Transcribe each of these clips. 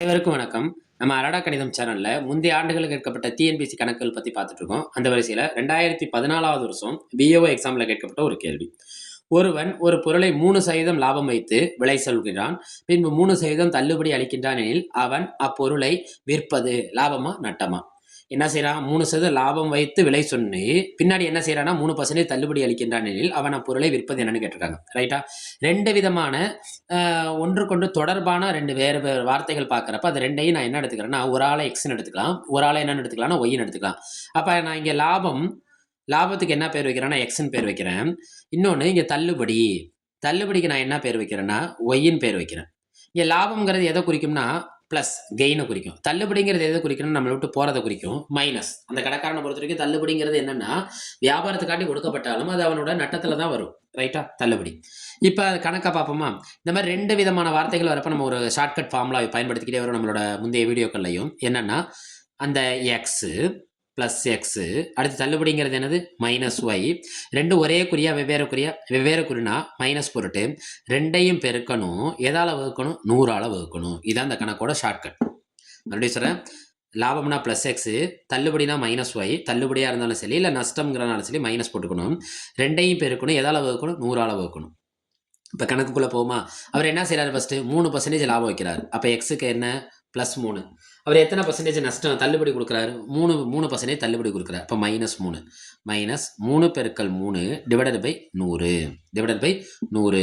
அனைவருக்கும் வணக்கம். நம்ம அரடா கணிதம் சேனல்ல முந்தைய ஆண்டுகளில் கேட்கப்பட்ட டிஎன்பிஎஸ்சி கணக்குகள் பத்தி பார்த்துட்டு இருக்கோம். அந்த வரிசையில 2014வது வருஷம் பிஏஓ எக்ஸாம்ல கேட்கப்பட்ட ஒரு கேள்வி. ஒருவன் ஒரு பொருளை 3% லாபம் வைத்து விலை சொல்கிறான். பின்பு 3% தள்ளுபடி அளிக்கின்றான் எனில் அவன் அப்பொருளை விற்பது லாபமா நட்டமா? என்ன செய்றான்? 3% லாபம் வைத்து விலை சொன்னி பின்னாடி என்ன செய்றான்னா 3% தள்ளுபடி அளிக்கின்றான் எனில் அவன் அப்பொருளை விற்பது என்னன்னு கேட்டிருக்காங்க. ரைட்டா? 2 விதமான ஒன்றுக்கொன்று தொடர்பான 2 வேறு வேறு வார்த்தைகள் பார்க்குறப்ப, அது 2யும் நான் என்ன எடுத்துக்கிறேன்னா, ஒரு ஆள எக்ஸ்ன்னு எடுத்துக்கலாம். ஒரு ஆள என்னன்னு எடுத்துக்கலாம்னா, ஒய்ன்னு எடுத்துக்கலாம். அப்ப நான் இங்க லாபத்துக்கு என்ன பேர் வைக்கிறேன்னா, எக்ஸ்ன்னு பேர் வைக்கிறேன். இன்னொன்னு இங்க தள்ளுபடி. தள்ளுபடிக்கு நான் என்ன பேர் வைக்கிறேன்னா, ஒய்ன்னு பேர் வைக்கிறேன். இங்க லாபம்ங்கிறது எத குறிக்கும்னா, பிளஸ் கெயின குறிக்கும். தள்ளுபடிங்கிறது எத குறிக்கும்னா, நம்மள விட்டு போறத குறிக்கும். மைனஸ். அந்த கடைக்காரன பொறுத்தவரைக்கும் தள்ளுபடிங்கிறது என்னன்னா, வியாபாரத்துக்காண்டி கொடுக்கப்பட்டாலும் அது அவனோட நட்டத்துல தான் வரும். ரைட்டா? தள்ளுபடி. இப்ப கணக்கா பார்ப்போமா? இந்த மாரி 2 விதமான வார்த்தைகள் வரப்ப நம்ம ஒரு ஷார்ட்கட் ஃபார்முலா பயன்படுத்திக்கிட்டே வரோம் நம்மளோட முந்தைய வீடியோக்கள்லயும். என்னன்னா, அந்த எக்ஸ் பிளஸ் எக்ஸ் அடுத்து தள்ளுபடிங்கிறது என்னது? Minus Y. 2 ஒரே குறியா வெவ்வேறு குறினா மைனஸ் பொருட்டு 2யும் பெருக்கணும். எதால வகுக்கணும்? 100ஆல வகுக்கணும். இதான் இந்த கணக்கோட ஷார்ட்கட். மறுபடியும் சொல்றேன். லாபம்னா பிளஸ் எக்ஸ், தள்ளுபடினா மைனஸ் ஒய். தள்ளுபடியா இருந்தாலும் சரி, இல்ல நஷ்டம்ங்கிறனாலும் சரி மைனஸ் போட்டுக்கணும். 2யும் பெருக்கணும். எதால வகுக்கணும்? 100ஆல வகுக்கணும். இப்போ கணக்குக்குள்ளே போமா, அவர் என்ன செய்கிறார்? ஃபஸ்ட்டு 3% லாபம் வைக்கிறார். அப்போ எக்ஸுக்கு என்ன? +3. அவர் எத்தனை பர்சன்டேஜ் நஷ்டம் தள்ளுபடி கொடுக்குறாரு? 3% தள்ளுபடி கொடுக்குறாரு. அப்போ -3. -3 பெருக்கல் 3 டிவைடட் பை 100 டிவைடட் பை 100.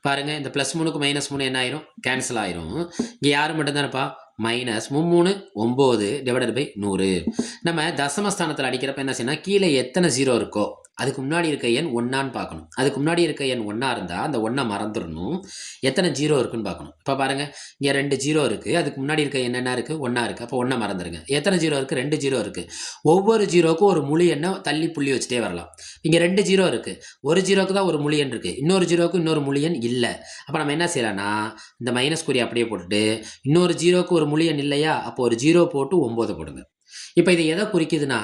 பாருங்க, இந்த +3க்கு -3 என்ன ஆயிரும்? கேன்சல் ஆயிரும். இங்கே யார் மட்டும்தான் இருப்பா? -3 9 டிவைடட் பை 100. நம்ம தசமஸ்தானத்தில் அடிக்கிறப்ப என்ன செய்யணும்? கீழே எத்தனை 0 இருக்கோ அதுக்கு முன்னாடி இருக்க எண் 1ஆன்னு பார்க்கணும். அதுக்கு முன்னாடி இருக்க எண் 1ஆ இருந்தால் அந்த 1 மறந்துடணும். எத்தனை 0 இருக்குன்னு பார்க்கணும். இப்போ பாருங்க, இங்கே 2 0 இருக்குது. அதுக்கு முன்னாடி இருக்க எண் என்ன இருக்குது? 1ஆ இருக்குது. அப்போ 1 மறந்துடுங்க. எத்தனை 0 இருக்குது? 2 0 இருக்குது. ஒவ்வொரு 0க்கும் ஒரு முழு எண்ணை தள்ளி புள்ளி வச்சுட்டே வரலாம். இங்கே 2 0 இருக்குது. ஒரு 0க்கு தான் ஒரு முழு எண் இருக்குது. இன்னொரு 0க்கு இன்னொரு முழு எண் இல்லை. அப்போ நம்ம என்ன செய்யலாம்னா, இந்த மைனஸ் குறி அப்படியே போட்டுட்டு இன்னொரு 0க்கு ஒரு முழு எண் இல்லையா? அப்போ ஒரு 0 போட்டு 9 போடுங்க. இப்போ இது எதை குறிக்குதுன்னா,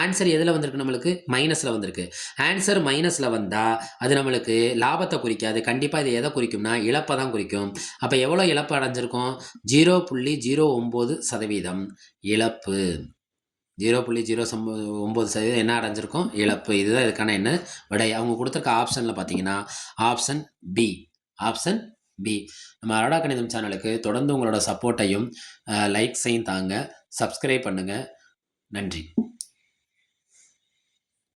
ஆன்சர் எதில் வந்திருக்கு? நம்மளுக்கு மைனஸில் வந்திருக்கு. ஆன்சர் மைனஸில் வந்தால் அது நம்மளுக்கு லாபத்தை குறிக்காது. கண்டிப்பாக இது எதை குறிக்கும்னா இழப்பை தான் குறிக்கும். அப்போ எவ்வளோ இழப்பு அடைஞ்சிருக்கும்? 0.09% இழப்பு. 0.09% என்ன அடைஞ்சிருக்கும்? இழப்பு. இதுதான் இதுக்கான என்ன விடை. அவங்க கொடுத்துருக்க ஆப்ஷனில் பார்த்தீங்கன்னா ஆப்ஷன் பி. Option B. நம்ம அரடா கணிதம் சேனலுக்கு தொடர்ந்து உங்களோட சப்போர்ட்டையும் லைக்ஸையும் தாங்க. சப்ஸ்கிரைப் பண்ணுங்கள். நன்றி.